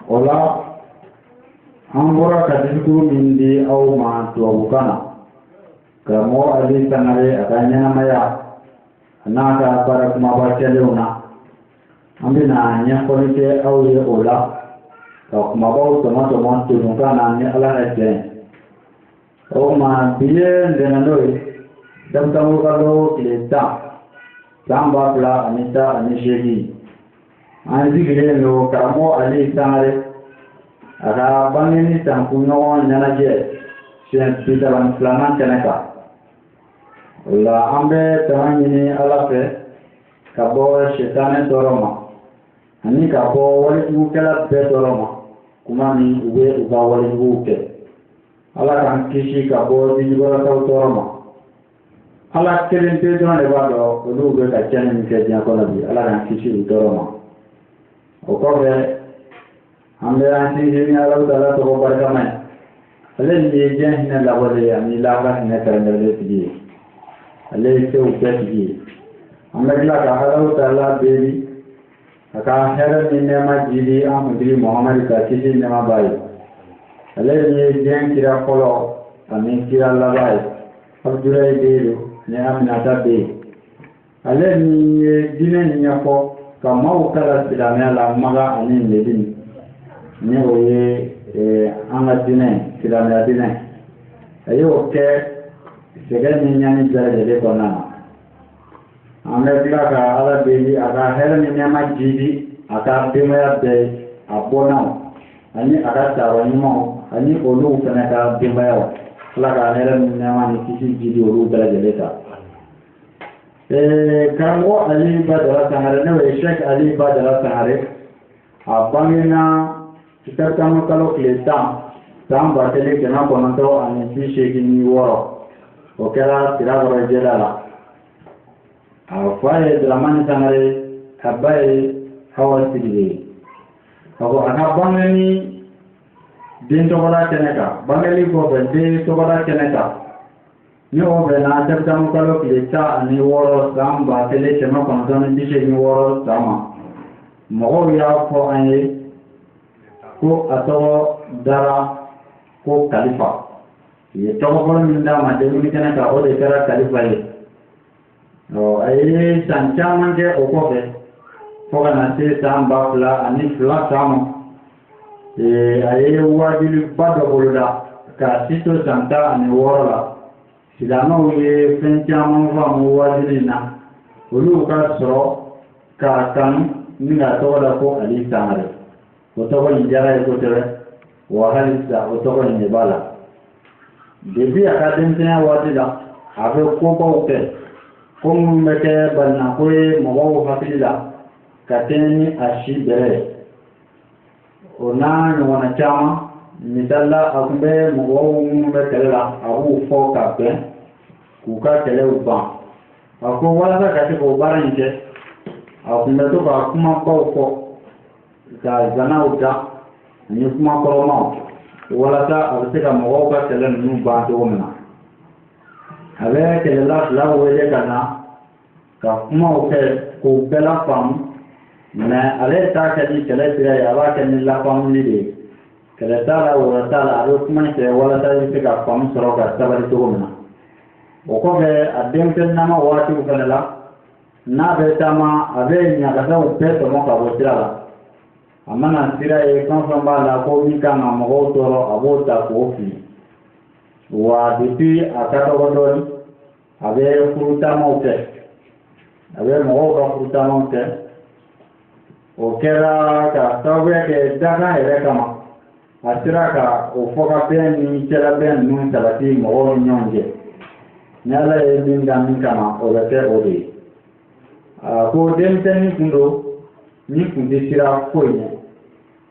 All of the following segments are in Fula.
Ola an bɔra ka discours min di aw ma tubabukan na karamɔgɔ Ali Sangare a ka ɲɛnamaya a n'a ka baara kumaba kɛlenw na an bɛna ɲɛfɔli kɛ aw ye o la ka kumabaw tɔmɔ todunkan na ni Ala ka jɛn ye. O kuma bi ye ntɛnɛndon ye denmisɛnw kalo tile 10 san 2018 an sigilen don karamɔgɔ Ali Sangare a ka bangeni san kunɲɔgɔn ɲɛnajɛ siɲɛ 32 kɛnɛ kan. O la an bɛ tɛmɛ ɲini Ala fɛ ka bɔ sitanɛ tɔɔrɔ ma ani ka bɔ walijugukɛla bɛɛ tɔɔrɔ ma kuma min u bɛ u ka walijuguw kɛ. Ala k'an kisi ka bɔ jijukɔrɔtaw tɔɔrɔ ma. Ala kelen pe dɔrɔn de b'a dɔn olu bɛ ka tiɲɛni min kɛ diɲɛ kɔnɔ bi. Ala k'an kisi u tɔɔrɔ ma. O kɔfɛ an bɛ an sinsin ni Alahu Taala tɔgɔ barikama ye. Ale min ye diɲɛ hinɛ labɔlen ani lahara hinɛ kɛrɛnkɛrɛnlen tigi ye. Ale ye sew bɛɛ tigi ye. An bɛ tila ka Alahu Taala deli a ka hɛrɛ ni nɛɛma jidi an kuntigi Muhamadu ka kisi nɛɛma b'a ye. Ale min ye diɲɛ kira fɔlɔ ani kira laban ye. Abudulayi bɛ yen ni Aminata bɛ yen. Ale min ye diinɛ ɲɛfɔ ka maaw kala silamɛya la Maga ani Medine ni o ye an ka diinɛ silamɛya diinɛ. A y'o kɛ sɛgɛn ni ɲani bɛɛ lajɛlen kɔnɔna na. An bɛ tila ka Ala deli a ka hɛrɛ ni nɛɛma jidi a ka denbaya bɛɛ a bɔnnaw ani a ka taaba ɲumanw ani olu fana ka denbayaw. Ala ka hɛrɛ ni nɛɛma ni kisi jidi olu bɛɛ lajɛlen kan. Karamɔgɔ Ali Badara Sangare n'o ye Sheikh Ali Badara Sangare a bangena septembre kalo tile 10 san 1986. O kɛra Sirakɔrɔ jɛla la. A fa ye Dramani Sangare a ba ye Hawa Sidibe ye. A ka bangeni den tɔgɔda kɛnɛ kan. Bangeli kɔfɛ den tɔgɔda kɛnɛ kan. Ni o bɛnna septembre kalo tile 16 san 1986 san ma. Mɔgɔw y'a fɔ an ye ko a tɔgɔ dara ko Kalifa. U ye tɔgɔ fɔlɔ min d'a ma denguli kɛnɛ kan o de kɛra Kalifa ye. A ye san caman kɛ o kɔfɛ fo ka na se san 2002 san ma. A ye wajibiba dɔ boloda ka si to san 16 la. Silamɛw ye fɛn caman faamu wajibi na olu ka sɔrɔ k'a kanu ni ka tɔgɔ da ko Ali Sangare. O tɔgɔ in diyara ye kosɛbɛ wa hali sisan o tɔgɔ in de b'a la. Depuis a ka denmisɛnya waati la a bɛ kobaw kɛ ko minnu bɛ kɛ balinako ye mɔgɔw hakili la ka kɛɲɛ ni a si bɛrɛ ye. O n'a ɲɔgɔnna caman misali la a tun bɛ mɔgɔw minnu bɛ kɛlɛ la a b'u fɔ ka bɛn k'u ka kɛlɛw ban. A ko walasa ka se k'o baara in kɛ a tun bɛ to ka kumabaw fɔ ka zanaw da ani kuma kɔrɔmaw walasa a bɛ se ka mɔgɔw ka kɛlɛ ninnu ban cogo min na. A bɛ kɛlɛla fila wele ka na ka kumaw kɛ k'o bɛɛ lafaamu mais ale t'a kɛ ni kɛlɛ sira ye a b'a kɛ ni lafaamuli de ye. Kɛlɛ t'a la wɔrɔ t'a la a bɛ kuma kɛ walasa i bɛ se ka faamu sɔrɔ ka sabali cogo min na. O kɔfɛ a denmisɛnninama waatiw fana la n'a bɛ taama a bɛ ɲagasaw bɛɛ tɔmɔ ka bɔ sira la. A mana sira ye fɛn fɛn b'a la ko min kan ka mɔgɔw tɔɔrɔ a b'o ta k'o fili. Wa depuis a ka dɔgɔ dɔɔnin a bɛ furutaamaw kɛ. A bɛ mɔgɔw ka furutaamaw kɛ. O kɛra ka sababuya kɛ dakan yɛrɛ kama. A sera ka o fɔ ka bɛn ni cɛlabɛn ninnu sabati mɔgɔw ni ɲɔgɔn cɛ. Ni Ala ye min da min kama o bɛ kɛ o de ye. Ko denmisɛnnin kun don min kun tɛ sira foyi ɲɛ.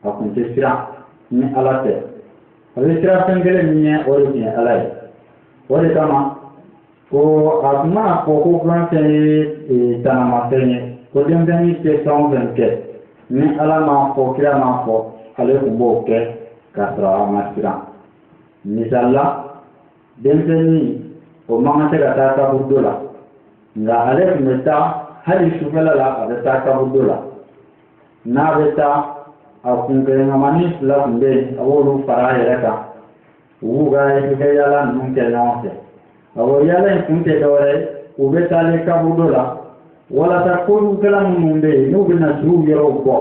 A kun tɛ siran ni Ala tɛ. A bɛ siran fɛn kelen min ɲɛ o de tun ye Ala ye. O de kama ko a tun mana fɔ ko fɛn fɛn ye tanamafɛn ye ko denmisɛnnin tɛ fɛn o fɛn kɛ ni Ala m'a fɔ kira m'a fɔ ale tun b'o kɛ k'a sɔrɔ a ma siran. Misali la denmisɛnnin o man kan tɛ ka taa kaburudo la nka ale tun bɛ taa hali sufɛla la a bɛ taa kaburudo la. N'a bɛ taa kun ngamani fila kun bɛ yen a b'olu fara a yɛrɛ kan u b'u ka yaala ninnu kɛ ɲɔgɔn fɛ awɔ yaala in kun tɛ dɔwɛrɛ u bɛ taalen kaburu dɔ la walasa kodukɛla minnu bɛ yen n'u bɛna suw yɔrɔw bɔ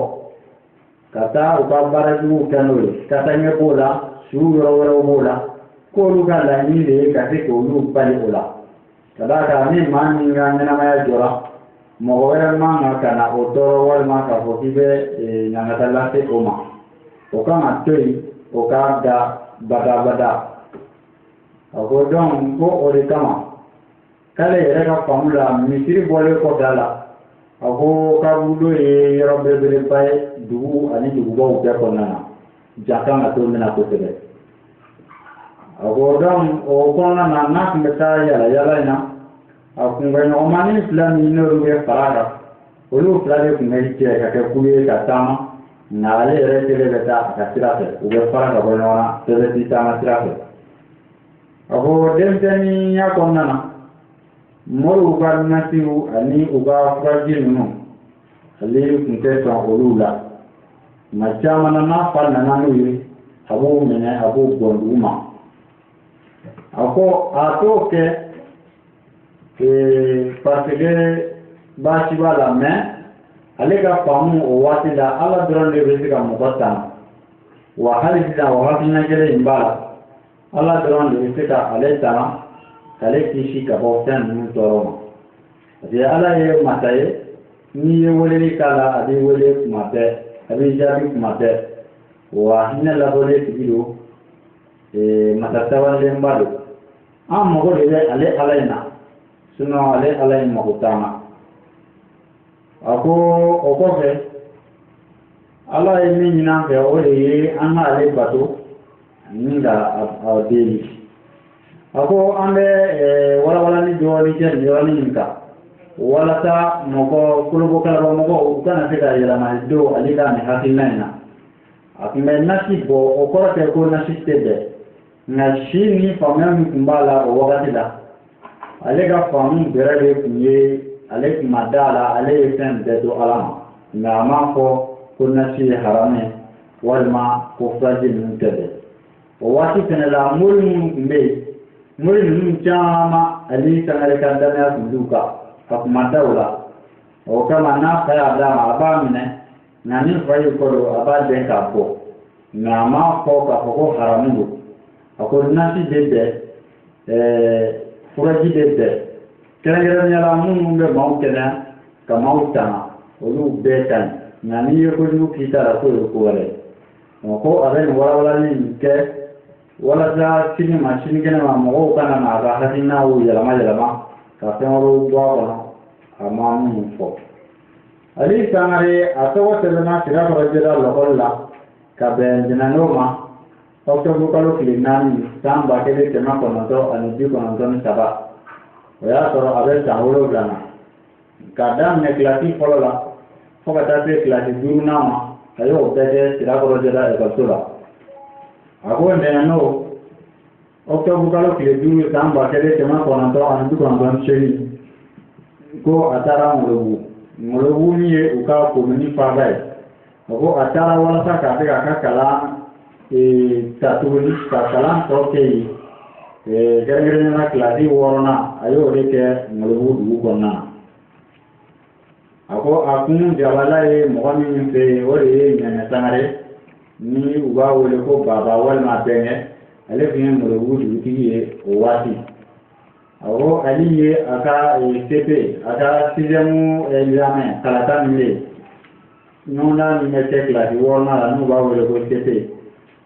ka taa u ka baarajuguw kɛ n'o ye ka taa ɲɛ b'o la suw yɔrɔ wɛrɛw b'o la k'olu ka laɲini de ye ka se k'olu bali o la ka d'a kan ni maa min ka ɲɛnamaya jɔra mɔgɔ wɛrɛ man kan ka na o tɔɔrɔ walima k'a fɔ k'i bɛ ɲangata lase o ma o kan ka to yen o k'a da badabada a ko donc ko o de kama k'ale yɛrɛ ka faamu la misiri bɔlen kɔfɛ a la a ko kaburu ye yɔrɔ belebeleba ye dugu ani dugubaw bɛɛ kɔnɔna na ja kan ka to min na kosɛbɛ a ko donc o kɔnɔna na n'a tun bɛ taa yala yala in na a kunkanɲɔgɔnmanin fila min n'olu bɛ fara kan olu fila de tun bɛ jɛ ka kɛ kulu ye ka taama nka ale yɛrɛ kelen bɛ taa a ka sira fɛ u bɛ fara ka bɔ ɲɔgɔn na sɛbɛnti taama sira fɛ a ko denmisɛnninya kɔnɔna na mɔriw ka nasiw ani u ka furaji ninnu ale tun tɛ sɔn olu la nka caman na n'a fa nana n'u ye a b'u minɛ a b'u bɔn dugu ma a ko a t'o kɛ parce que baasi b'a la mais ale ka faamu o waati la ala dɔrɔn de bɛ se ka mɔgɔ tanga wa hali sisan o hakilina kelen in b'a la ala dɔrɔn de bɛ se ka ale tanga k'ale kisi ka bɔ fɛn ninnu tɔɔrɔ ma parce que ala ye masa ye n'i ye weleli k'a la a b'i wele tuma bɛɛ a b'i jaabi tuma bɛɛ wa hinɛ labɔlen tigi don masa sabalenba don an mago de bɛ ale ala in na sinon ale ala in mago t'an na a ko o kɔfɛ ala ye min ɲini an fɛ o de ye an ka ale bato ni ka a deli a ko an bɛ walawalani dɔɔni kɛ nin yɔrɔnin min kan walasa mɔgɔ kolobɔkalaba mɔgɔw u kana se ka yɛlɛma don ale ka nin hakilina in na a tun bɛ nasi bɔ o kɔrɔ tɛ ko nasi tɛ bɛn nka si ni faamuya min tun b'a la o wagati la ale ka faamu bɛrɛ de tun ye ale tun ma da la ale ye fɛn bɛɛ to ala ma nka a m'a fɔ ko nasi ye haramu ye walima ko furaji ninnu tɛ bɛn o waati fɛnɛ la mori minnu tun bɛ yen mori ninnu caman ale sangare ka danaya tun b'u kan ka kuma da o la o kama n'a fa y'a d'a ma a b'a minɛ nka ni fa y'i kɔ don a b'a dɛn k'a bɔ nka a m'a fɔ k'a fɔ ko haramu don a ko nasi de bɛn furaji de bɛn kɛrɛnkɛrɛnnenya la minnu bɛ maaw kɛnɛya ka maaw tanga olu bɛɛ ka ɲi nka n'i ye kojugu k'i ta la k'o ye ko wɛrɛ ye ko a bɛ nin walawalali in kɛ walasa sini ma sinikɛnɛ ma mɔgɔw kana na a ka hakilinaw yɛlɛma yɛlɛma ka fɛn wɛrɛw bɔ a kɔnɔ a ma minnu fɔ ali sangare a tɔgɔ sɛbɛnna sirakɔrɔ jɛra lɔgɔli la ka bɛn jɛnɛnɛw ma ɔktɔburu kalo tile 4 san 1993 o y'a sɔrɔ a bɛ san 7 na k'a daminɛ kilasi fɔlɔ la fo ka taa se kilasi 5nan ma a y'o bɛɛ kɛ sirakɔrɔ jɛra ekɔliso la a ko ntɛnɛn'o ɔktɔburu kalo tile 5 san 1998 ko a taara Ngolobu min ye u ka komini faaba ye a ko a taara walasa k'a se k'a ka kalan ta tuguni ka kalan tɔ kɛ yen kɛrɛnkɛrɛnnenya kilasi 6nan a y'o de kɛ Ngolobu dugu kɔnɔna na a ko a kun jabala ye mɔgɔ min fɛ yen o de ye Ɲɛnɛ Sangare ni u b'a wele ko Baba walima Bɛnkɛ ale tun ye Ngolobu dugutigi ye o waati a ko ale ye a ka CP a ka 6e examen kalata min bɛ yen ɲɔgɔndan min bɛ kɛ kilasi 6nan la n'u b'a wele ko CP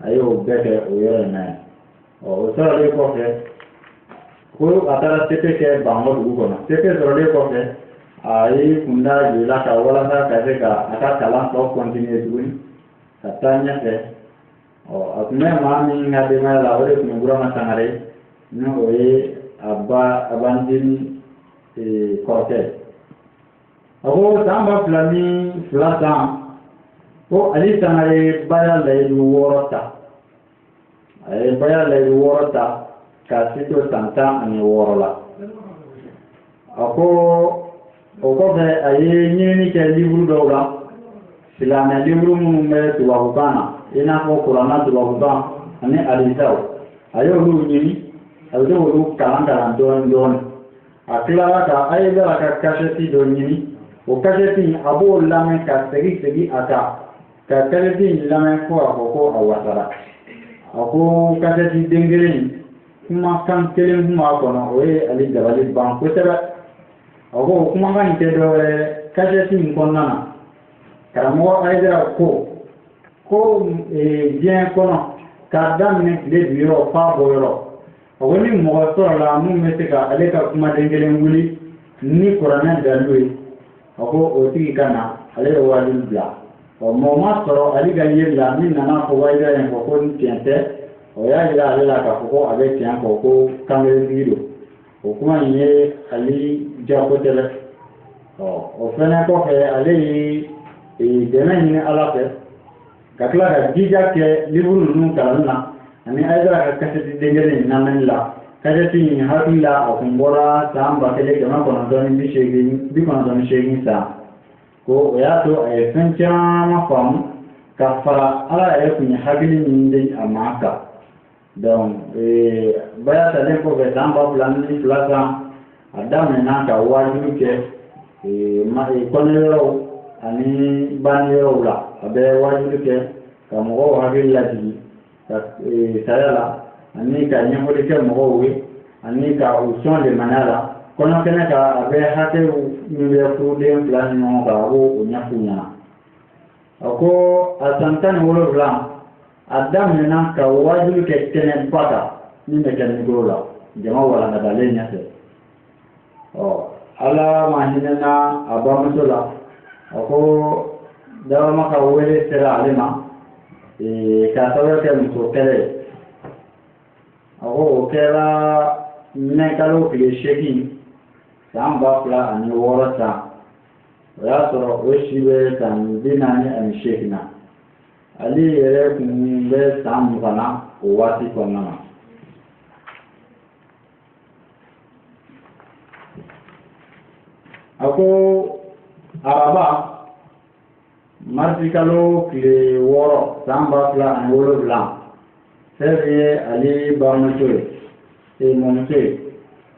a y'o bɛɛ kɛ o yɔrɔ in na yen o sɔrɔlen kɔfɛ ko a taara CP kɛ Bangɔ dugu kɔnɔ CP sɔrɔlen kɔfɛ a y'i kun da joli la ka walasa ka se ka a ka kalan tɔ continuer tuguni ka taa ɲɛfɛ a tun bɛ maa min ka denbaya la o de tun ye Burama Sangare ni o ye a bantini kɔrɔkɛ a ko san 2002 ko Ali Sangare baya layidu 6 ta a ye baya layidu 6 ta ka se to san 16 la a ko o kɔfɛ a ye ɲinini kɛ livre dɔw la silamɛ liburu minnu bɛ tubabukan na i n'a fɔ kuranna tubabukan ani alisaw a y'olu ɲini a bɛ to k'olu kalan dɔɔnin dɔɔnin a tilara ka Aidara ka kasɛti dɔ ɲini o kasɛti a b'o lamɛn ka segin a kan ka kasɛti in lamɛn fo a fɔ ko a wasara a ko kasɛti den kelen kumakan kelen kun b'a kɔnɔ o ye ale dabali ban kosɛbɛ a ko kumakan in tɛ dɔ wɛrɛ kasɛti in kɔnɔna na karamɔgɔ Aidara ko diɲɛ kɔnɔ k'a daminɛ tile bi yɔrɔ f'a bɔ yɔrɔ a ko ni mɔgɔ sɔrɔ la mun bɛ se ka ale ka kumaden kelen wuli ni kuranɛ dalu ye a ko o tigi ka na ale ye wajibi bila mɔgɔ ma sɔrɔ ale ka yeli la min nana fɔ Aidara in fɔ ko ni tiɲɛ tɛ o y'a jira ale la k'a fɔ ko a bɛ tiɲɛ fɔ ko kankelentigi don o kuma in ye ale diya kosɛbɛ o fɛnɛ kɔfɛ ale ye dɛmɛ ɲini Ala fɛ ka tila ka jija kɛ liburu ninnu kalanni na ani Aidara ka kasɛti den kelen in lamɛnni la kasɛti in hakili la a tun bɔra san 1998 san ko o y'a to a ye fɛn caman faamu ka fara Ala yɛrɛ tun ye hakili min di a ma kan donc baya talen kɔfɛ san 2002 san a daminɛna ka wajibi kɛ kɔnɔyɔrɔw ani baniyɔrɔw la a bɛ wajibi kɛ ka mɔgɔw hakili lajigi ka saya la ani ka ɲɛfɔli kɛ mɔgɔw ye ani ka u sɔn limaniya la kɔɲɔ kɛnɛ kan a bɛ hakɛw min bɛ furuden fila ni ɲɔgɔn kan a b'o ɲɛf'u ɲɛna a ko a san 17 a daminɛna ka wajibi kɛ kɛnɛba kan min bɛ kɛ mikoro la jama walankatalen ɲɛfɛ Ala ma hinɛna a bamuso la a ko Dawama ka wele sera ale ma k'a sababu kɛ muso kɛlɛ ye a ko o kɛra mɛnkalo tile 8 san 2006 san o y'a sɔrɔ o si bɛ san 48 na ale yɛrɛ kun bɛ san 20 na o waati kɔnɔna na a ko araba marisi kalo tile 6 san 2007 fɛn ye ale bamuso ye mɔmuso ye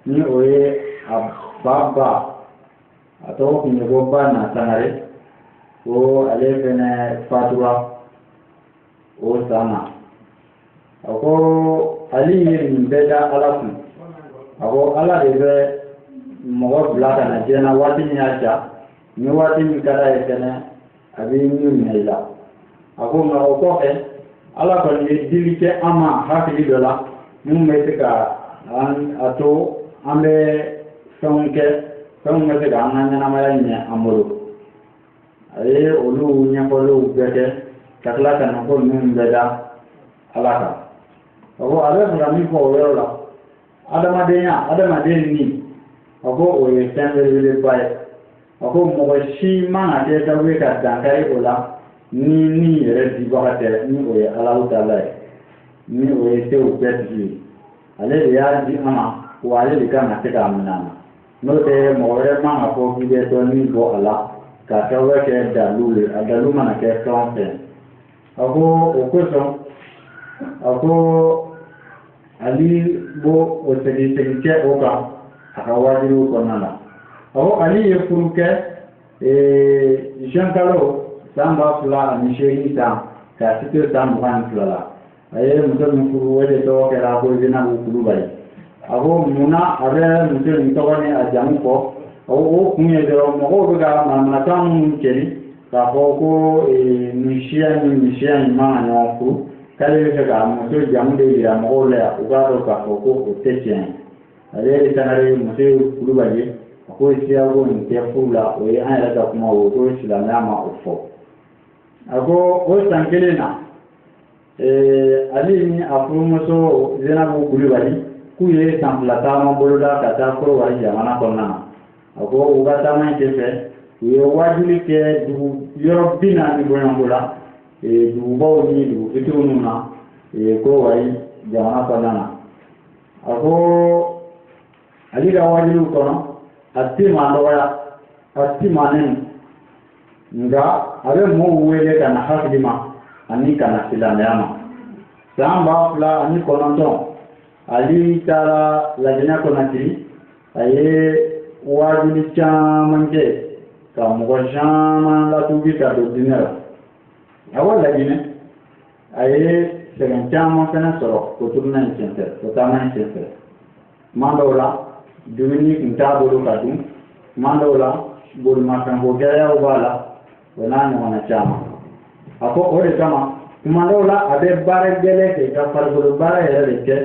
ni o ye a ba a tɔgɔ kun ye ko Ba na Sangare ko ale fɛnɛ fatura o san na a ko ale ye nin bɛɛ da Ala kun a ko Ala de bɛ mɔgɔ bila ka na diɲɛ na waati min y'a ja ni waati min ka d'a ye fɛnɛ a bɛ min minɛ i la a ko nka o kɔfɛ Ala kɔni ye dili kɛ an ma hakili dɔ la mun bɛ se ka a to an bɛ fɛnw kɛ fɛnw bɛ se ka an ka ɲɛnamaya ɲɛ an bolo a ye olu ɲɛfɔliw bɛɛ kɛ ka tila ka na ko ninnu bɛɛ da Ala kan a ko a bɛ fɛ ka min fɔ o yɔrɔ la adamaden ni a ko o ye fɛn belebeleba ye a ko mɔgɔ si man ka kɛ sababu ye ka dankari o la ni yɛrɛ dibaga tɛ ni o ye Alahu Taala ye ni o ye sew bɛɛ tigi ye ale de y'a di an ma wa ale de kan ka se k'a minɛ an na n'o tɛ mɔgɔ wɛrɛ man ka fɔ k'i bɛ dɔɔnin bɔ a la k'a sababu kɛ dalu ye a dalu mana kɛ fɛn o fɛn a ko o kosɔn a ko ale b'o o segin kɛ o kan a ka wajibiw kɔnɔna na a ko ale ye furu kɛ juin kalo san 2008 san k'a se san 22 la a ye muso min furu o de tɔgɔ kɛra ko Zenabu Kulubali a ko munna a bɛ muso in tɔgɔ ni a jamu fɔ o kun ye dɔrɔn mɔgɔw bɛ ka manamanakan minnu cɛli k'a fɔ ko nin siya ni siya in man ka ɲɔgɔn furu k'ale bɛ fɛ ka muso jamu de yira mɔgɔw la yan u k'a dɔn k'a fɔ ko o tɛ tiɲɛ ye ale ye Sangare muso ye Kulubali ye a ko siya ko nin tɛ furu la o ye an yɛrɛ ka kuma o ko silamɛya ma o fɔ a ko o san kelen na ale ni a furumuso Zenabu Kulubali k'u ye san 2 taama boloda ka taa Korowari jamana kɔnɔna na a ko u ka taama in kɛfɛ u ye wajibi kɛ yɔrɔ 40 bɔɲɔgɔnko la dugubaw ni dugu fitininw na Korowari jamana kɔnɔna na a ko ale ka wajibiw kɔnɔ a ti maa dɔgɔya a ti maa nɛni nga abe mo wele kana hakilima ani kana silameyama samba fula ani kononton ali tara lajina konatiri aye wajuli caman kɛ ka mɔgɔ caman latubi ka don dinɛ la awɔ lajinɛ a ye sɛgɛn caman fɛnɛ sɔrɔ o turuna in senfɛ o taama in senfɛ tuma dɔw la dumuni tun t'a bolo ka dun tuma dɔw la bolimafɛnko gɛlɛyaw b'a la o n'a ɲɔgɔnna caman a ko o de kama tuma dɔw la a bɛ baara gɛlɛn kɛ ka farikolo baara yɛrɛ de kɛ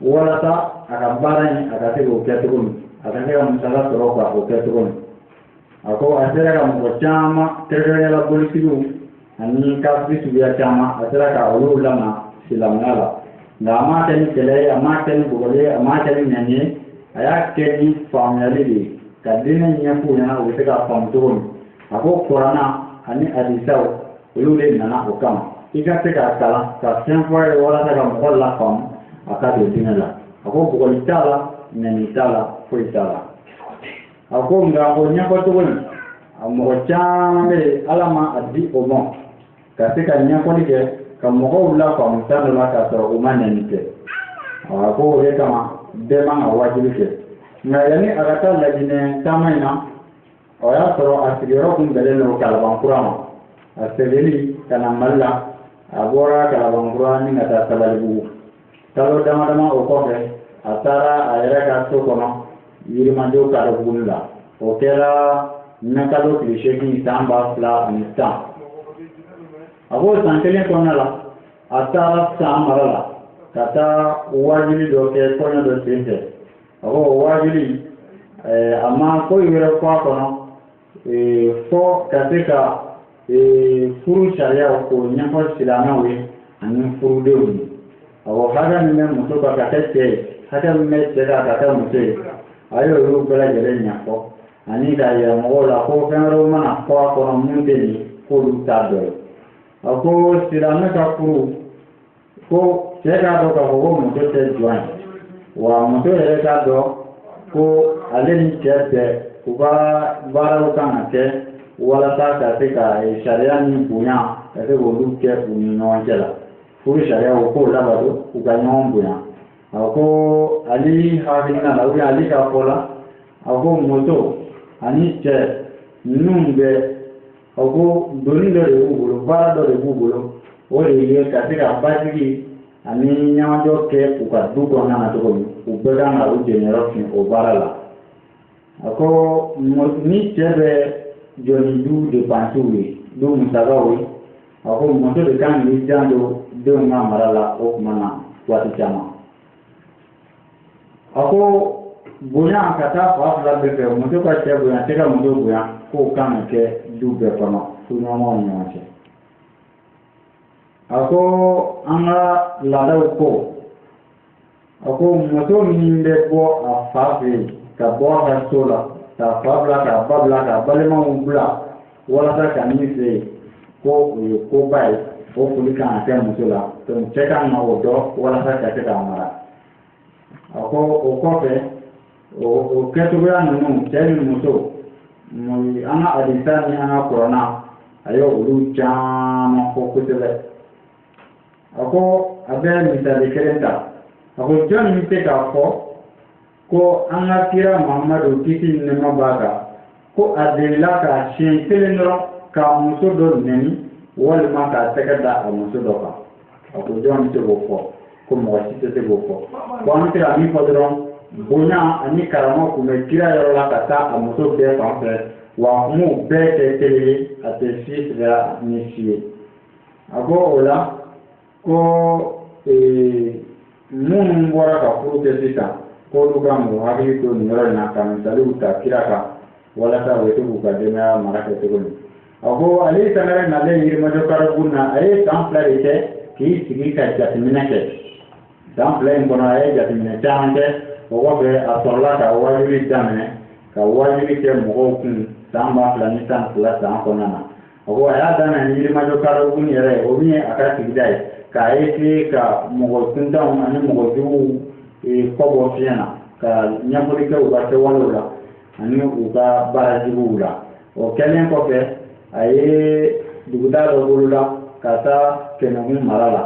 walasa a ka baara in a ka se k'o kɛ cogo min a ka se ka musaka sɔrɔ ka o kɛ cogo min a ko a sera ka mɔgɔ caman kɛrɛnkɛrɛnnenya bolitigiw ani kafiri suguya caman a sera ka olu lama silamɛya la nka a m'a kɛ ni kɛlɛ ye a m'a kɛ ni bugɔli ye a m'a kɛ ni nɛni ye a y'a kɛ ni faamuyali de ye ka diinɛ ɲɛf'u ɲɛna u bɛ se k'a faamu cogo min a ko kuranna ani hadisaw olu de nana o kama i ka se k'a kalan ka fɛn fɔ a ye walasa ka mɔgɔ lafaamu a ka don diinɛ la a ko bugɔli t'a la nɛni t'a la foyi t'a la a ko nka o ɲɛfɔ cogo in a mɔgɔ caman bɛ yen ala ma a di o ma ka se ka ɲɛfɔli kɛ ka mɔgɔw lafaamu san dɔ la k'a sɔrɔ u ma nɛni kɛ a ko o de kama bɛɛ man ka wajibi kɛ nka yanni a ka taa lajinɛ taama in na o y'a sɔrɔ a sigiyɔrɔ kun bɛnnen don kalabankura ma a seginni ka na mali la a bɔra kalabankura ni ka taa sabalibugu kalo dama dama o kɔfɛ a taara a yɛrɛ ka so kɔnɔ yirimanjɔ kadɔbuguni la o kɛra mɛkalo tile 8 san 2010 a ko san kelen kɔnɔna la a taara san mara la ka taa wajuli dɔ kɛ kɔɲɔ dɔ senfɛ a ko o wajuli a ma foyi wɛrɛ fɔ a kɔnɔ fɔ ka se ka furu sariyaw k'o ɲɛfɔ silamɛw ye ani furudenw ye a ko hakɛ min bɛ muso kan ka kɛ cɛ ye hakɛ min bɛ cɛ kan ka kɛ muso ye a ye olu bɛɛ lajɛlen ɲɛfɔ ani k'a yira mɔgɔw la ko fɛn wɛrɛw mana fɔ a kɔnɔ mun tɛ nin k'olu t'a dɔ ye a ko silamɛ ka furu ko cɛ k'a dɔn k'a fɔ ko muso tɛ jɔn ye wa muso yɛrɛ k'a dɔn ko ale ni cɛ bɛɛ u ka baaraw kan ka kɛ walasa ka se ka sariya ni bonya ka se k'olu kɛ u ni ɲɔgɔn cɛ la furu sariyaw k'o labato u ka ɲɔgɔn bonya a ko ale hakilina la ubiyɛn ale ka fɔ la a ko muso ani cɛ ninnu bɛ a ko doni dɔ de b'u bolo baara dɔ de b'u bolo o de ye ka se ka basigi ani ɲɔgɔnjɔ kɛ u ka du kɔnɔna na cogo min u bɛɛ kan ka u jɛnyɔrɔ fin o baara la a ko ni cɛ bɛ jɔ ni du depansiw ye du musakaw ye a ko muso de kan k'i jan don denw ka mara la o tuma na waati caman a ko bonya ka taa fa fila bɛɛ fɛ muso ka cɛ bonya cɛ ka muso bonya k'o kan ka kɛ du bɛɛ kɔnɔ furuɲɔgɔnmaw ni ɲɔgɔn cɛ a ko an ka laadaw ko a ko muso min bɛ bɔ a fa fɛ yen ka bɔ a ka so la k'a fa bila k'a ba bila k'a balimaw bila walasa ka min fɛ yen ko o ye koba ye o foli kan ka kɛ muso la donc cɛ kan ka o dɔn walasa ka se k'a mara a ko o kɔfɛ o kɛcogoya ninnu cɛ ni muso an ka hadisa ni an ka kuranna a ye olu caman fɔ kosɛbɛ a ko a bɛ misali kelen ta a ko jɔn min tɛ k'a fɔ ko an ka kira Muhamadu kisi ni nɛɛma b'a kan ko a delila ka siɲɛ kelen dɔrɔn ka muso dɔ nɛni walima k'a tɛgɛ da a muso dɔ kan a ko jɔn bɛ se k'o fɔ ko mɔgɔ si tɛ se k'o fɔ ko an bɛ se ka min fɔ dɔrɔn bonya ani karama tun bɛ kira yɔrɔ la ka taa a muso bɛɛ fan fɛ wa kumaw bɛɛ tɛ kelen ye a tɛ si tigɛ ni si ye a ko o la ko minnu bɔra ka furu kɛ sisan k'olu ka mɔgɔ hakili to nin yɔrɔ in na ka misaliw ta kira kan walasa u bɛ se k'u ka denbaya mara kɛ cogo min a ko ale fana nalen yirimajɔ karabugu na a ye san 2 de kɛ k'i sigi ka jateminɛ kɛ san 2 in kɔnɔ a ye jateminɛ caman kɛ o kɔfɛ a sɔrɔla ka wajuli daminɛ ka wajuli kɛ mɔgɔw kun san 2000 ni san 2 san kɔnɔna na a ko a y'a daminɛ ni yirimajɔ karabugu yɛrɛ ye o min ye a ka sigida ye k'a essayer ka mɔgɔ kuntanw ani mɔgɔ juguw kɔbɔ fiɲɛ na ka ɲɛfɔli kɛ u ka kɛwalew la ani u ka baarajuguw la o kɛlen kɔfɛ a ye duguta dɔ boloda ka taa Kɛnɛgun mara la.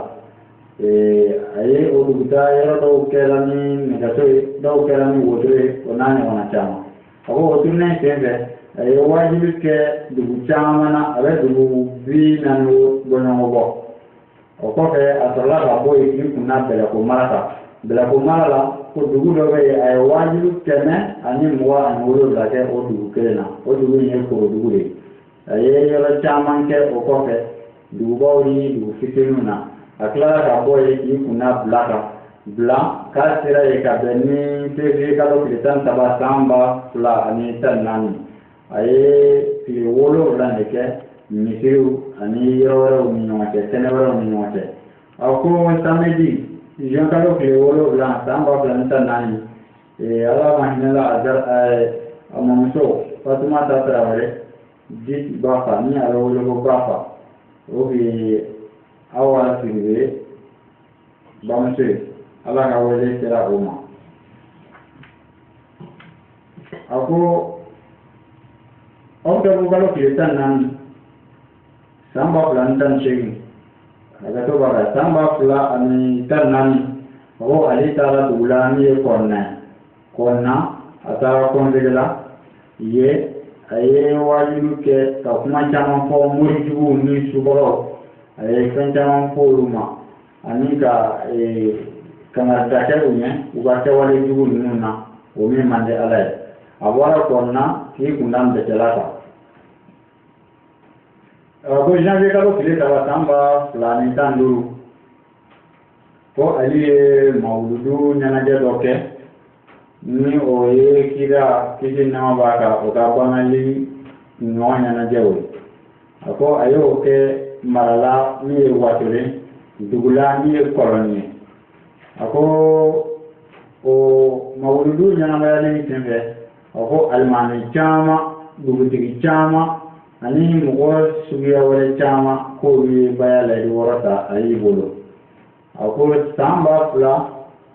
A ye o duguta yɔrɔ dɔw kɛra ni nɛgɛso ye, dɔw kɛra ni wotoro ye, o n'a ɲɔgɔnna caman. A ko o turunen sen fɛ, a ye wajibi kɛ dugu caman na, a bɛ dugu 40 bɔɲɔgɔn bɔ. O kɔfɛ a sɔrɔla ka bɔ yen k'i kunna Bɛlɛko mara kan. Bɛlɛko mara la, ko dugu dɔ bɛ yen, a ye wajibi 127 kɛ o dugu kelen na. O dugu in ye Korodugu de ye. A ye yɔrɔ caman kɛ o kɔfɛ, dugubaw ni dugu fitininw na. A tilara ka bɔ yen k'i kunna Bila kan. Bila k'a sera yen ka bɛn ni février kalo tile 13 san 2014. A ye tile 7 de kɛ misiriw ani yɔrɔ wɛrɛw ni ɲɔgɔn cɛ, sɛnɛ wɛrɛw ni ɲɔgɔn cɛ. A ko samedi juin kalo tile 7 san 2014, Ala ma hinɛ la a mɔmuso Fatumata Tarawele dit Bafa, ni a bɛ wele ko Bafa, o bɛ Awa Sidibe bamuso ye. Ala ka wele sera o ma. A ko octobre kalo tile 14 san 2018, a ka to b'a la san 2014, a ko ale taara dugu la min ye Kɔnna, a taara conseiller la ye. A ye wajibi kɛ ka kuma caman fɔ morijuguw ni subagaw. A ye fɛn caman fɔ olu ma ani ka kangarida kɛ u ɲɛ u ka kɛwale jugu ninnu na, o min man di Ala ye. A bɔra Kɔnna k'i kunda Mbɛtɛla kan. Ko janvier kalo tile 3 san 2015, ko ale ye mawuludu ɲɛnajɛ dɔ kɛ ni o ye kira kisi nɛɛma b'a kan, o ka bangali ɲɔgɔn ɲɛnajɛw ye. A ko a y'o kɛ marala min ye Watore, dugula min ye Kɔlɔni ye. A ko o mawuludu ɲɛnamayali sen fɛ, a ko alimami caman, dugutigi caman ani mɔgɔ suguya wɛrɛ caman k'olu ye baya layidu wɔrɔ ta ale bolo. A ko san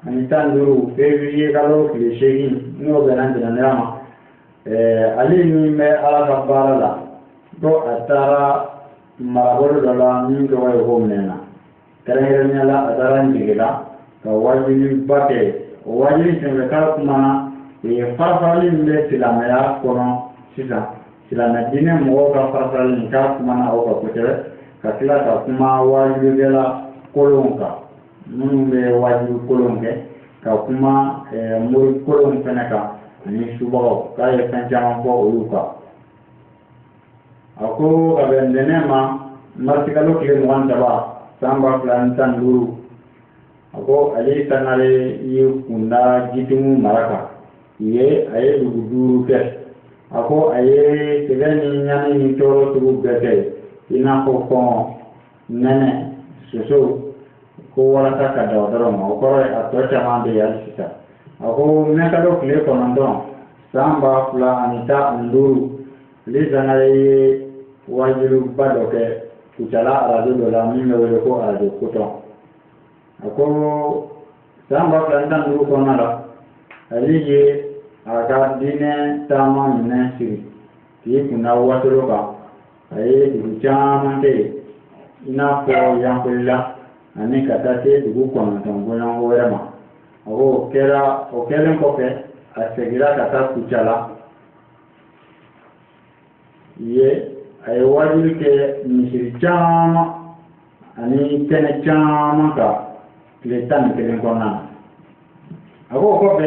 2015 février kalo tile 8 n'o bɛnna ntɛnɛndonya ma, ale min bɛ Ala ka baara la, ko a taara marabolo dɔ la min tɔgɔ ye ko Mɛnna. Kɛrɛnkɛrɛnnenya la a taara Njigila ka wajibiba kɛ. O wajibi sen fɛ k'a kumana farafarali min bɛ silamɛya kɔnɔ sisan, silamɛ diinɛ mɔgɔw ka farafarali k'a kumana o kan kosɛbɛ, ka tila ka kuma wajibikɛla kolonw kan minnu bɛ wajibi kolonw kɛ, ka kuma mori kolonw fɛnɛ kan ani subagaw, k'a ye fɛn caman fɔ olu kan. A ko ka bɛn ntɛnɛn ma marisi kalo tile 23 san 2015, a ko ale Sangare ye kunda Jitumu mara kan. A ye dugu 5 kɛ. A ko a ye sɛgɛ ni ɲani ni tɔɔrɔ sugu bɛɛ kɛ, i n'a fɔ kɔngɔ, nɛnɛ, soso, ko walasa ka da o dɔrɔn ma. O kɔrɔ ye a tɔ caman bɛ yen hali sisan. A ko mɛn kalo tile 9 san 2015, ale Sangare ye wajibiba dɔ kɛ Kucala arajo dɔ la min bɛ wele ko arajo Kotɔn. A ko san 2015 kɔnɔna la, ale ye a ka diinɛ taama minɛn siri k'i kunda Watoro kan. A ye dugu caman kɛ yen, i n'a fɔ Yanfolila ani ka taa se dugu 9 bɔɲɔgɔnko wɛrɛ ma. A ko o kɛlen kɔfɛ, a seginna ka taa Kucala ye. A ye wajibi kɛ misiri caman ani kɛnɛ caman kan tile 11 kɔnɔna na. A ko o kɔfɛ,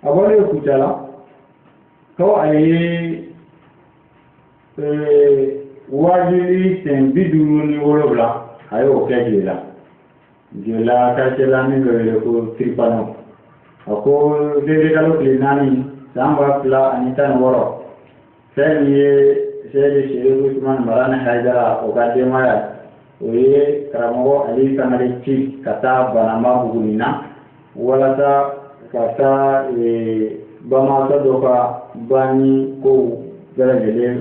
a bɔlen Kucala, ko a ye wajibi sen 57 a y'o kɛ Joyila. Joyila quartier la min bɛ wele ko Tiripano. A ko février kalo tile 4 san 2016, fɛn min ye Seydi Seydou Ousmane Marane Haidara o ka denbaya, o ye karamɔgɔ Ali Sangare ci ka taa Banamba Buguni na walasa ka taa Bamakɔ dɔ ka banni kow bɛɛ lajɛlen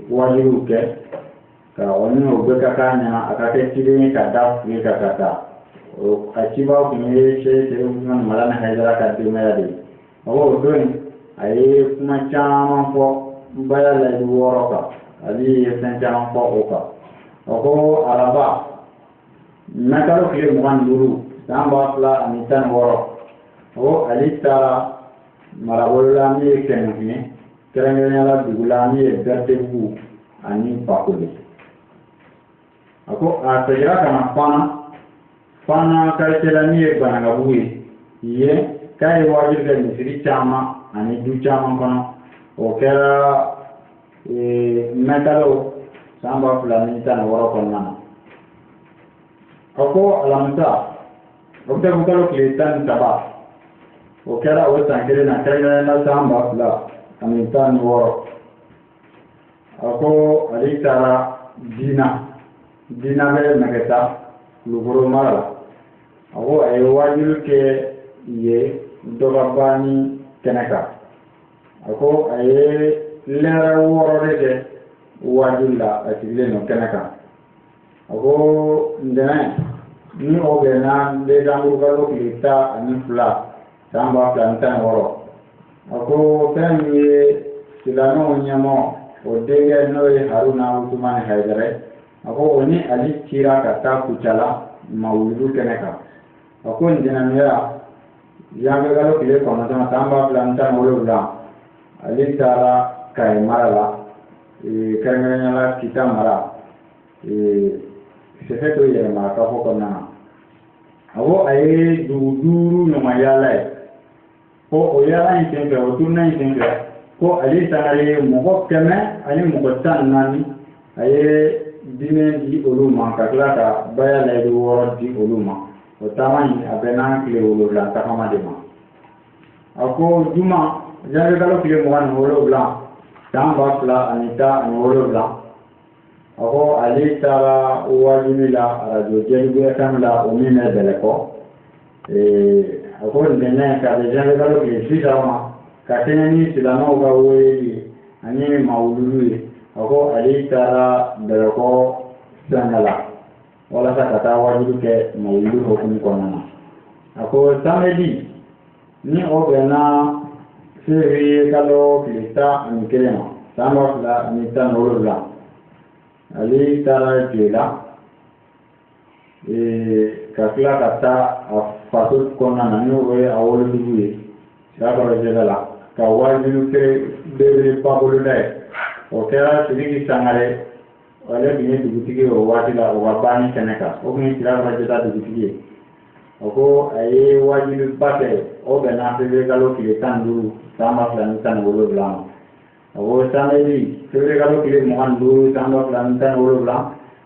wajibiw kɛ, ka ɔni o bɛɛ ka k'a ɲɛna, a ka kɛ ciden ye ka da fili kan ka taa. A cibaw tun ye Seydi Ousmane Marane Haidara ka denbaya de ye. O don a ye kuma caman fɔ baya layidu 6 kan. ali ye fɛn caman fɔ o kan o ko araba nakalo tile 25 san 2016 o ali taara marabolo la min ye Kɛnɛfiɲɛ kɛrɛnkɛrɛnnenya dugu la min ye Bertebugu ani Bakole a ko a segira ka na Fana quartier la min ye Banagabugu ye yen k'a ye wajibi kɛ misiri caman ani du caman kɔnɔ o kɛra mɛtalo san 2016 kɔnɔna na a ko alamisa o bɛ kɛ kalo tile 13 o kɛra o san kelen na kɛrɛnkɛrɛnnenya san 2016 a ko ale taara Dina bɛ Nɛgɛta Kulukoro mara la a ko a ye wajibi kɛ yen dɔgɔba ni kɛnɛ kan a ko a ye lɛrɛ 6 de kɛ wajibi la a sigilen don kɛnɛ kan a ko ntɛnɛn ni o bɛnna desanburu kalo tile 12 san 2016 a ko fɛn min ye silamɛw ɲɛmɔgɔ o denkɛ n'o ye Haruna Usumani Haidara a ko o ni ali cira ka taa Kucala mawuludu kɛnɛ kan a ko ntɛnɛndonya janvier kalo tile 9 san 2017 ale taara Kayi mara la kɛrɛnkɛrɛnnenya la Kita mara sɛfɛ to yɛlɛma ka fɔ kɔnɔna na a ko a ye dugu 5 ɲɔgɔn yaala ye ko o yaala in senfɛ o turuna in senfɛ ko ale taara ye mɔgɔ 100 ani mɔgɔ 14 a ye diinɛ di olu ma ka tila ka baya layidu 6 di olu ma o taama in a bɛnna tile 7 tagama de ma a ko juma janvier kalo tile 27 san 2017 a ko ale taara wajibi la radio Jelibu FM la o min bɛ Bɛlɛkɔ a ko ntɛnɛn ka bɛ janvier kalo tile 6 ma ka kɛɲɛ ni silamɛw ka weleli ani mawuludu ye a ko ale taara Bɛlɛkɔ sanga la walasa ka taa wajibi kɛ mawuludu hukumu kɔnɔna na a ko samedi ni o bɛnna février kalo tile 11 ma san 2017 ale taara Joila ka tila ka taa a faso kɔnɔna na n'o ye a wolodugu ye Sirakɔrɔ Jɛgɛ la ka wajibi kɛ belebeleba boloda ye o kɛra Sidiki Sangare ale tun ye dugutigi ye o waati la o ka banni kɛnɛ kan o tun ye Sirakɔrɔ Jɛgɛ dugutigi ye o ko a ye wajibiba kɛ o bɛnna février kalo tile 15 san 2017 ma a ko samedi février kalo tile 25 san 2017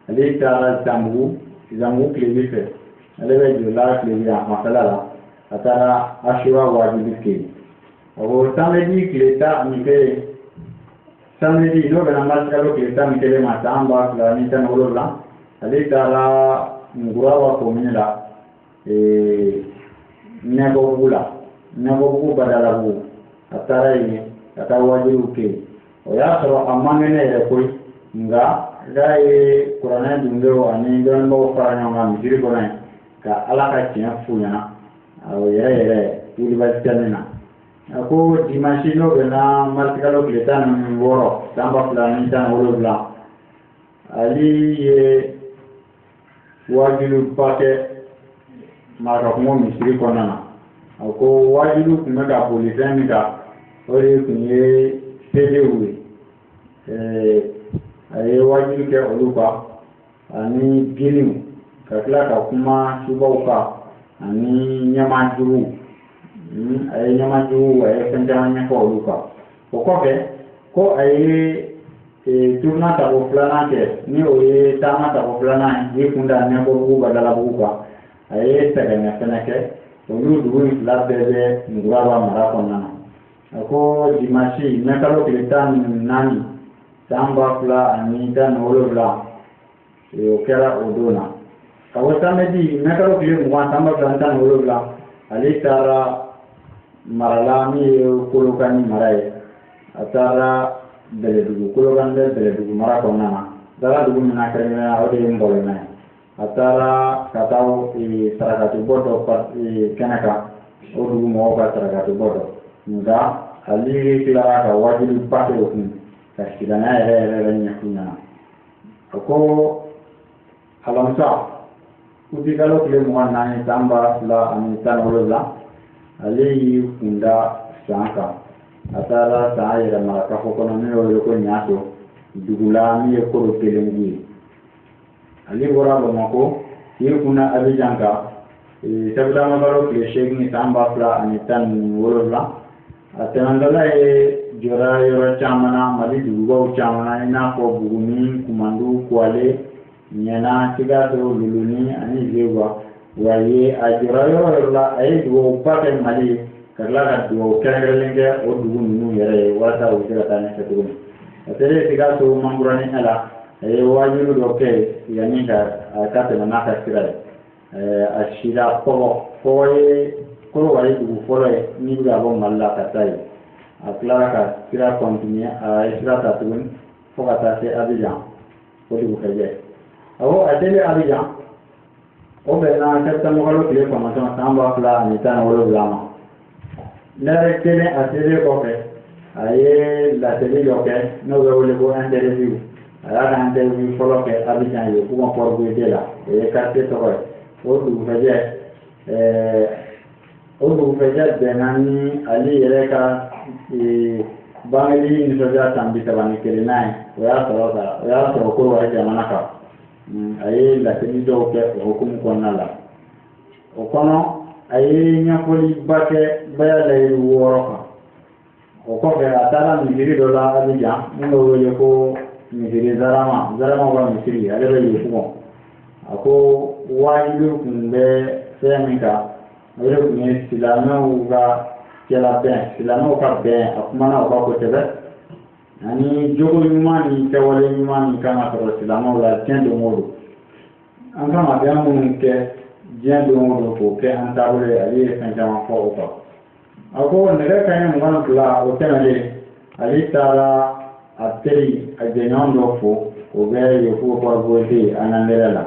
ale taara Zanbugu tilebi fɛ ale bɛ Joila tilebi a masala la a taara Asura wajibi kɛ a ko samedi tile 11 samedi n'o bɛnna mars kalo tile 11 ma san 2017 ale taara Ngurawa commune la Nɛgɔbugu Badalabugu a taara yen ka taa wajibiw kɛ o y'a sɔrɔ a man kɛnɛ yɛrɛ koyi nka k'a ye kuranɛ dunkew ani dɔnnibaaw fara ɲɔgɔn kan misiri kɔnɔ yen ka Ala ka tiɲɛ f'u ɲɛna o yɛrɛ Université na a ko dimanche n'o bɛnna mars kalo tile 16 san 2017 ale ye wajibiba kɛ marakakungo misiri kɔnɔna na a ko wajibi tun bɛ ka boli fɛn min kan o de tun ye CDU ye a ye wajibi kɛ olu kan ani giliw ka tila ka kuma subaw kan ani ɲɛmajuguw a ye ɲɛmajuguw a ye fɛn caman ɲɛfɔ olu kan o kɔfɛ ko a ye turuna tako 2nan kɛ ni o ye taama tako 2nan ye kun da Nɛgɔbugu Badalabugu kan a ye sɛgɛnɛ fɛnɛ kɛ olu dugu in 2 bɛɛ bɛ Ngurawa mara kɔnɔna na a ko dimanche mɛ kalo tile 14 san 2017 o kɛra o don na a ko samedi mɛ kalo tile 20 san 2017 ale taara marala min ye Kolokani mara ye a taara Bɛlɛdugu Kolokani bɛ Bɛlɛdugu mara kɔnɔna na a taara dugu min na kɛrɛnkɛrɛnnenya o de ye Ngɔlɔmɛ a taara ka taa sarakatibɔ dɔ kɛnɛ kan o dugu mɔgɔw ka sarakatibɔ dɔ nka ale tilara ka wajibiba kɛ o kun ka silamɛya yɛrɛ ɲɛf'u ɲɛna a ko alamisa kutikalo tile 24 san 2017 ale y'i kunda san kan a taara san yɛrɛ mara kafo kɔnɔ min y'o wele ko ɲaso dugu la min ye koro kelengu ye ale bɔra Bamakɔ k'i kunna Abidjan kan Sabudamakalo tile 8 san 2017 a tɛmɛtɔla ye jɔra yɔrɔ caman na Mali dugubaw caman na i n'a fɔ Buguni Kumandu Kuwale Ɲɛna Sikaso Luluni ani Zewa wa ye a jɔra yɔrɔ la a ye dugawuba kɛ Mali ye ka tila ka dugawu kɛrɛnkɛrɛnlen kɛ o dugu ninnu yɛrɛ ye walasa u bɛ se ka taa ɲɛfɛ cogo min a selen Sikaso Mankurani la a ye wajibi dɔ kɛ yanni ka tɛmɛ n'a ka sira ye a sira kɔgɔ ye Kolowari dugu fɔlɔ ye n'i bɛ ka bɔ Mali la ka taa yen a tilara ka sira continuer a ye sira ta tuguni fo ka taa se Abidjan o dugusɛjɛ awɔ a selen Abidjan o bɛnna Sabudamakalo tile 9 san 2017 ma lɛrɛ kelen a selen kɔfɛ a ye laseli dɔ kɛ n'o bɛ wele ko interview a y'a ka interview fɔlɔ kɛ Abidjan ye kuma Port-Bouedé la o ye quartier tɔgɔ ye o dugusɛjɛ bɛnna ni ale yɛrɛ ka bangeli nisɔndiya san 31 n'a ye o y'a sɔrɔ Kolowari jamana kan a ye laseli dɔw kɛ o hukumu kɔnɔna la o kɔnɔ a ye ɲɛfɔliba kɛ baya layiru 6 kan o kɔfɛ a taara misiri dɔ la Abidjan min bɛ wele ko misiri Zarama ka misiri ale bɛ yen Fugon a ko wajibi tun bɛ fɛn min kan o de tun ye silamɛw ka cɛlabɛn silamɛw ka bɛn a kumana o kan kosɛbɛ ani jogo ɲuman ni kɛwale ɲuman min kan ka sɔrɔ silamɛw la diɲɛ don o don an kan ka bɛn minnu kɛ diɲɛ don o don k'o kɛ an taabolo ye ale ye fɛn caman fɔ o kan a ko nɛgɛ kanɲɛ 22 o tɛmɛnen ale taara a teri a jɛɲɔgɔn dɔ fo o bɛ Yefu Port-Bouedé Anambra la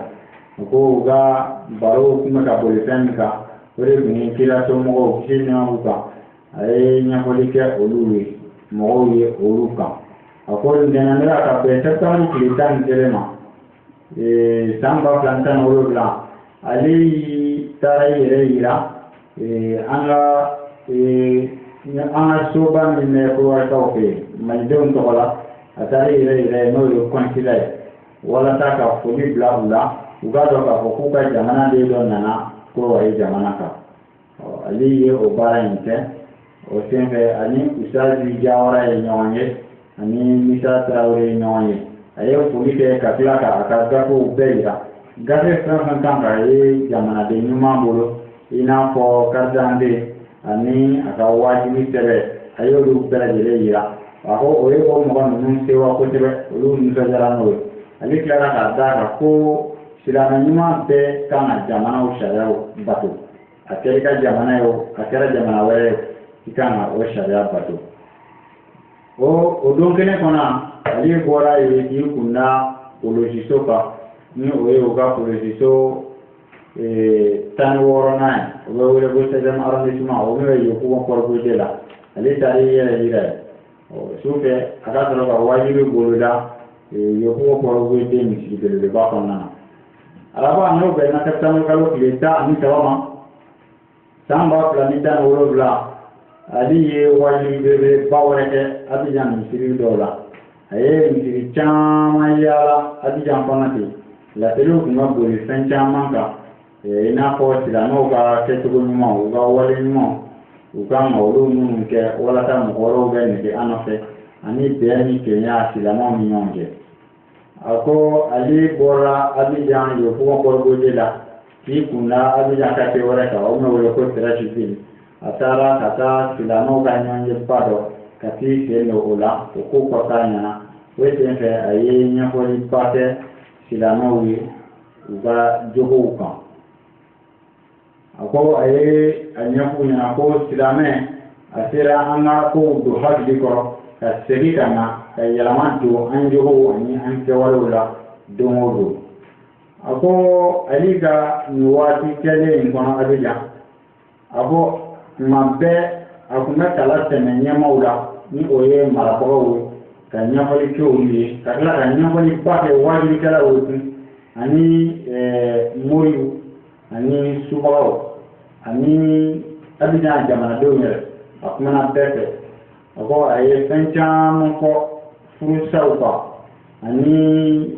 a ko u ka baro tun bɛ ka boli fɛn min kan o de tun ye kira somɔgɔw kisi ni nɛɛma b'u kan a ye ɲɛfɔli kɛ olu ye mɔgɔw ye olu kan a ko ntɛnɛndira ka bɛn septembre tile 11 ma san 2017 ale taara yɛrɛ yira an ka soba min bɛ Kolowarikaw fɛ yen malidenw tɔgɔ la a taara yɛrɛ n'o ye kɔnsila ye walasa ka foli bila u la u k'a dɔn k'a fɔ k'u ka jamana de dɔ nana Kolowari jamana kan ale ye o baara in kɛ o senfɛ ani Usazi Jawara ye ɲɔgɔn ye ani Misa Tarawele ye ɲɔgɔn ye a ye foli kɛ ka tila ka a ka gafew bɛɛ yira gafe fɛn fɛn kan ka ye jamanaden ɲuman bolo i n'a fɔ carte d'identité ani a ka wajibi sɛbɛn a y'olu bɛɛ lajɛlen yira a ko o ye o mɔgɔ ninnu sewa kosɛbɛ olu nisɔndiyara n'o ye ale tilara k'a d'a kan ko silamɛ ɲuman bɛɛ kan ka jamanaw sariyaw bato a kɛra i ka jamana ye o a kɛra jamana wɛrɛ ye i kan ka o sariya bato o don kelen kɔnɔ ale bɔra yen k'i kunda kɔlɔsiso kan ni o ye o ka kɔlɔsiso 16nan ye o bɛ wele ko 16e arrondissement o min bɛ yen Fugon Port-Bouedé la ale taara yɛrɛ yira yen sufɛ a ka sɔrɔ ka wajibi boloda yen Fugon Port-Bouedé misiri belebeleba kɔnɔna na araba n'o bɛnna Sabudamakalo tile 13 ma san 2017 ale ye wajibi belebeleba wɛrɛ kɛ Abidjan misiri dɔw la a ye misiri caman yaala Abidjan kɔnɔ ten laseliw tun ka boli fɛn caman kan i n'a fɔ silamɛw ka kɛcogo ɲuman u ka wale ɲuman u kan ka olu minnu kɛ walasa mɔgɔ wɛrɛw bɛ nege an nɔfɛ ani bɛn ni kɛɲɛ silamɛw ni ɲɔgɔn cɛ a ko ale bɔra Abidjan yen Fugon Port-Bouedé la k'i kunda Abidjan quartier wɛrɛ kan o bɛ wele ko Tɛrɛsifili a taara ka taa silamɛw ka ɲɔgɔnjɛba dɔ ka t'i sen don o la o ko kɔta ɲɛna o senfɛ a ye ɲɛfɔliba kɛ silamɛw ye u ka jogow kan a ko a ye a ɲɛf'u ɲɛna ko silamɛ a sera an ka kow don hakili kɔrɔ ka segin ka na ka yɛlɛma don an jogow ani an kɛwalew la don o don a ko ale ka nin waati kɛlen in kɔnɔ Abidjan a ko tuma bɛɛ a tun bɛ kala tɛmɛ ɲɛmaaw la ni o ye marabagaw ye ka ɲɛfɔli kɛ olu ye ka tila ka ɲɛfɔli ba kɛ wajilikɛlaw ye ani moriw ani subagaw ani Abidjan jamanadenw yɛrɛ a kumana bɛɛ fɛ a ko a ye fɛn caman fɔ furusaw kan ani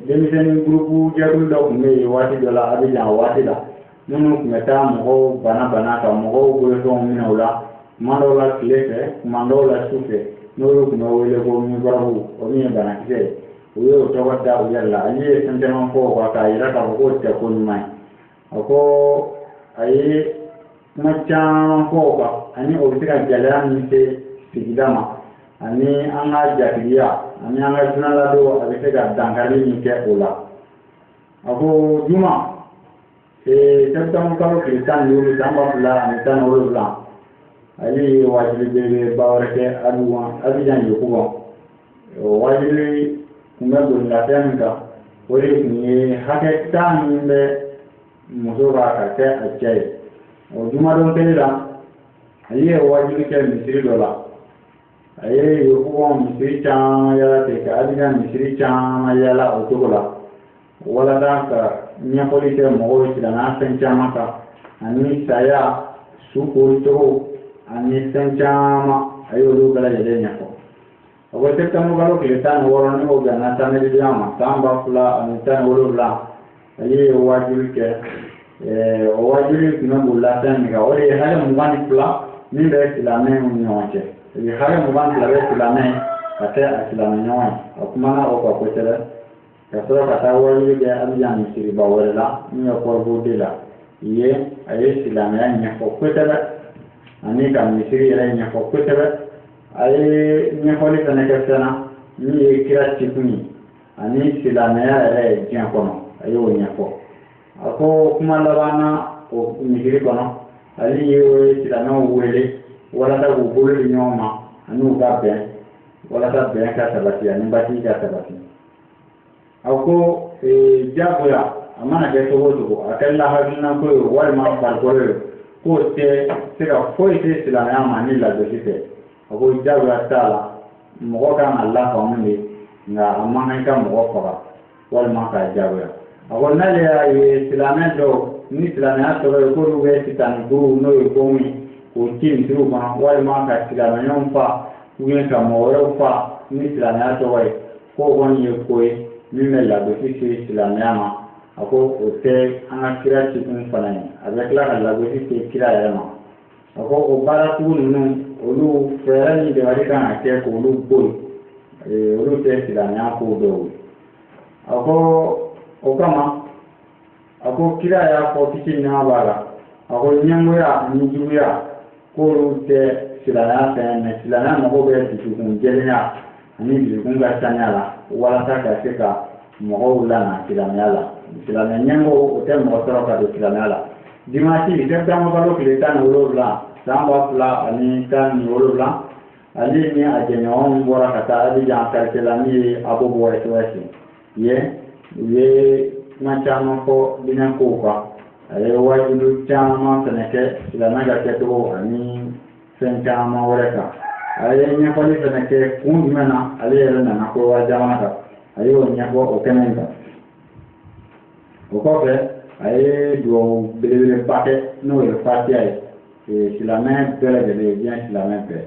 denmisɛnnin gurupu jɛkulu dɔ tun bɛ yen waati dɔ la Abidjan waati la minnu tun bɛ taa mɔgɔw bana ka mɔgɔw bolofɛnw minɛ o la kuma dɔw la tile fɛ kuma dɔw la su fɛ n'olu tun bɛ wele ko mikɔrɔbu o min ye banakisɛ ye u y'o tɔgɔ da u yɛrɛ la ale ye fɛn caman fɔ o kan k'a yira k'a fɔ k'o tɛ ko ɲuman ye a ko a ye kuma caman fɔ o kan ani o bɛ se ka gɛlɛya min se sigida ma ani an ka jatigiya ani an ka dunaladon a bɛ se ka dankari min kɛ o la a ko juma septembre kalo tile 17 san 2017 ale ye wajibi belebeleba wɛrɛ kɛ Abidjan Yekuba o wajibi tun bɛ bolilafɛn min kan o de tun ye hakɛ tan min bɛ muso ka kɛ a cɛ ye o jumadon kelen la ale ye wajibi kɛ misiri dɔ la a ye Yekuba misiri caman yala ten ka Abidjan misiri caman yala o cogo la walasa ka ɲɛfɔli kɛ mɔgɔw ye silamɛya fɛn caman kan ani saya su koricogo ani fɛn caman a ye olu bɛɛ lajɛlen ɲɛfɔ a ko septembre kalo tile 16 ni o bɛnna samedi don ma san 2017 a ye wajibi kɛ o wajibi tun bɛ bolilafɛn min kan o de ye hakɛ 22 min bɛ silamɛw ni ɲɔgɔn cɛ hakɛ 22 bɛ silamɛ ka kɛ a silamɛ ɲɔgɔn ye a kumana o kan kosɛbɛ ka sɔrɔ ka taa wajibi kɛ Abidjan misiriba wɛrɛ la min ye Port-Boudet la yen a ye silamɛya ɲɛfɔ kosɛbɛ ani ka misiri yɛrɛ ɲɛfɔ kosɛbɛ a ye ɲɛfɔli fana kɛ fɛn na min ye kira cikun ye ani silamɛya yɛrɛ ye diɲɛ kɔnɔ a y'o ɲɛfɔ a ko kuma laban na o misiri kɔnɔ ale ye silamɛw wele walasa k'u bolo di ɲɔgɔn ma ani u ka bɛn walasa bɛn ka sabati ani batigi ka sabati a ko diyagoya a mana kɛ cogo o cogo a kɛra hakilinako ye walima farikolo ye k'o tɛ se ka foyi tɛ silamɛya ma ni lagosi tɛ a ko diyagoya t'a la mɔgɔ kan ka lafaamu de nka a man kan ka mɔgɔ faga walima k'a diyagoya a ko n'ale y'a ye silamɛ dɔw ni silamɛya tɔgɔ ye k'olu bɛ sitani guruw n'o ye bon ye k'o ci misiriw kɔnɔ walima ka silamɛɲɔgɔnw fa ubiyɛn ka mɔgɔ wɛrɛw fa ni silamɛya tɔgɔ ye k'o kɔni ye ko ye min bɛ lagosi se silamɛya ma a ko o tɛ an ka kira cikun fana ye a bɛ tila ka lagosi se kira yɛrɛ ma a ko o baara sugu ninnu olu fɛɛrɛ ni dabali kan ka kɛ k'olu bɔ yen olu tɛ silamɛya ko dɔw ye a ko o kama a ko kira y'a fɔ kisi ni nɛɛma b'a la a ko ɲɛngoya ni juguya k'olu tɛ silamɛya fɛn mɛ silamɛya mago bɛ dusukun jɛlenya ani dusukun ka saniya la walasa ka se ka mɔgɔw lana silamɛya la silamɛ ɲɛmɔgɔ o tɛ mɔgɔ sɔrɔ ka don silamɛya la dimanche septembre kalo tile 17 san 2017 ale ni a jɛɲɔgɔnw bɔra ka taa Abidjan quartier la min ye Abobo SOS yen u ye kuma caman fɔ diinɛ kow kan a ye wajibi caman fɛnɛ kɛ silamɛ ka kɛcogo ani fɛn caman wɛrɛ kan a ye ɲɛfɔli fɛnɛ kɛ kun jumɛn na ale yɛrɛ nana Korowa jamana kan a y'o ɲɛfɔ o kɛnɛ in kan o kɔfɛ a ye dugawu belebeleba kɛ n'o ye fatiha ye silamɛ bɛɛ lajɛlen ye diɲɛ silamɛ bɛɛ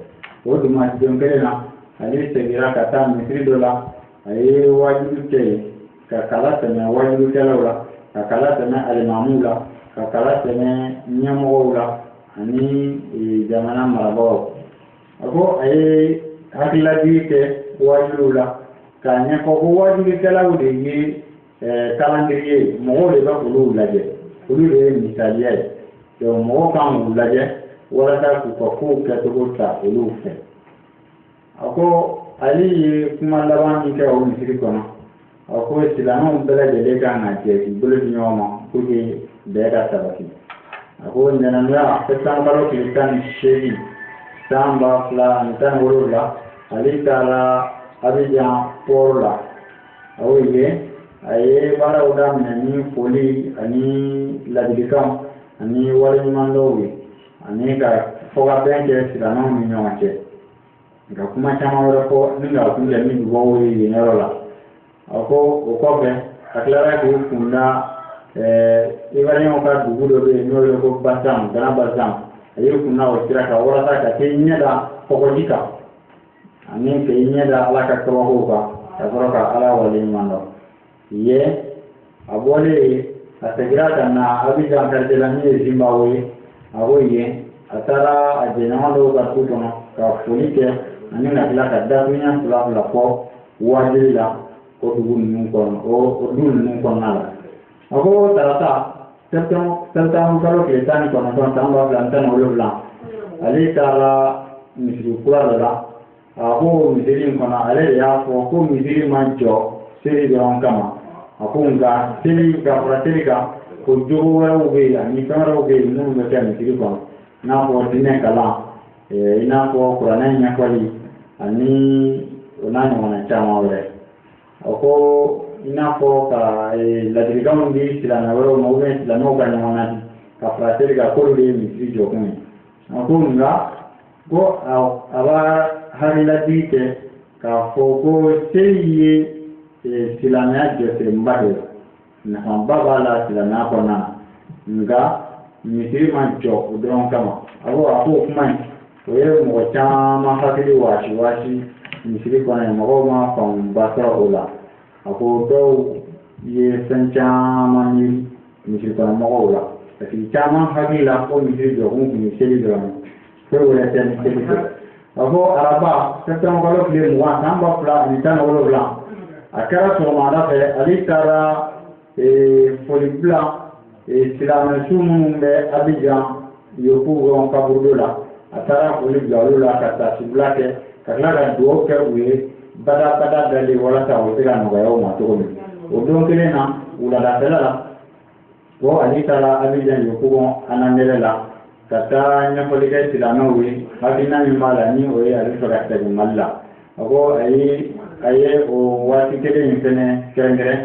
o dimanche kelen na ale seginna ka taa misiri dɔ la a ye wajibi kɛ yen ka kala tɛmɛ wajibikɛlaw la ka kala tɛmɛ alimamuw la ka kala tɛmɛ ɲɛmɔgɔw la ani jamana marabagaw a ko a ye hakililajigi kɛ wajibiw la k'a ɲɛfɔ ko wajibikɛlaw de ye kalandiri ye mɔgɔw de bɛ olu lajɛ olu de ye misaliya ye donc mɔgɔw kan k'u lajɛ walasa k'u ka kow kɛcogo ta olu fɛ a ko ale ye kuma laban min kɛ o misiri kɔnɔ a ko silamɛw bɛɛ lajɛlen kan ka jɛ k'i bolo di ɲɔgɔn ma pour que bɛɛ ka sabati a ko ntɛnɛndonya septembre kalo tile 18 san 2017 ale taara Abidjan port la a y'o ye a ye baaraw daminɛ ni foli ani ladilikanw ani waleɲumandɔw ye ani ka fɔkabɛn kɛ silamɛw ni ɲɔgɔn cɛ nka kuma caman wɛrɛ fɔ ni ka kunjɛ ni dubaw ye yen yɔrɔ la a ko o kɔfɛ a tilara k'u kunda ivoiriyɛnw ka dugu dɔ bɛ yen n'o ye ko Bassam Gana Bassam a y'u kunna o sira kan walasa ka k'i ɲɛ da kɔgɔji kan ani k'i ɲɛ da Ala ka kabakow kan ka sɔrɔ ka Ala waleɲuman dɔn yen a bɔlen a segira ka na Abidjan quartier la min ye Zimbabwe a ko yen a taara a jɛɲɔgɔn dɔw ka du kɔnɔ ka foli kɛ ani ka tila ka datuguɲɛ fila fila fɔ wajiri la o dugu ninnu kɔnɔ o du ninnu kɔnɔna la a ko tarata septembre kalo tile 19 san 2017 ale taara misiri kura dɔ la a ko misiri in kɔnɔ ale de y'a fɔ ko misiri ma jɔ seli dɔrɔn kama a ko nka seli ka fara seli kan ko jogo wɛrɛw bɛ yen ani fɛn wɛrɛw bɛ yen minnu bɛ kɛ misiri kɔnɔ i n'a fɔ diinɛ kalan i n'a fɔ kuranɛ ɲɛfɔli ani o n'a ɲɔgɔnna caman wɛrɛ a ko i n'a fɔ ka ladilikanw di silamɛ wɛrɛw ma silamɛw ka ɲɔgɔn na ka fara seli kan k'olu de ye misiri jɔkun ye a ko nka ko a b'a hakililadi kɛ k'a fɔ ko seli ye silamɛya jɔsenba de ye nafaba b'a la silamɛya kɔnɔna na nka misiri ma jɔ o dɔrɔn kama a ko kuma in o ye mɔgɔ caman hakili waasi misiri kɔnɔ yen mɔgɔw ma faamuba sɔrɔ o la a ko dɔw ye fɛn caman ye misiri kɔnɔ mɔgɔw la parce que caman hakili la ko misiri jɔkun kun ye seli dɔrɔn foyi wɛrɛ tɛ ni seli tɛ a ko araba septembre kalo tile 20 san 2017 a kɛra sɔgɔmada fɛ ale taara foli bila silamɛ su minnu bɛ Abidjan Yopougon kaburudo la a taara foli bila olu la ka tasibila kɛ ka tila ka dugawu kɛ u ye badabada dali walasa u bɛ se ka nɔgɔya u ma cogo min o don kelen na wuladafɛla la ko ale taara Abidjan Yopougon anandɛrɛ la ka taa ɲɛfɔli kɛ silamɛw ye hakilina min b'a la ni o ye ale fɛ ka segin Mali la a ko a ye o waati kelen in fɛnɛ kɛrɛnkɛrɛn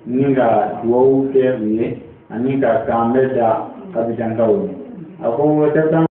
ni ka dugawu kɛ u ye ani ka kan bɛ da Abidjankaw ye a ko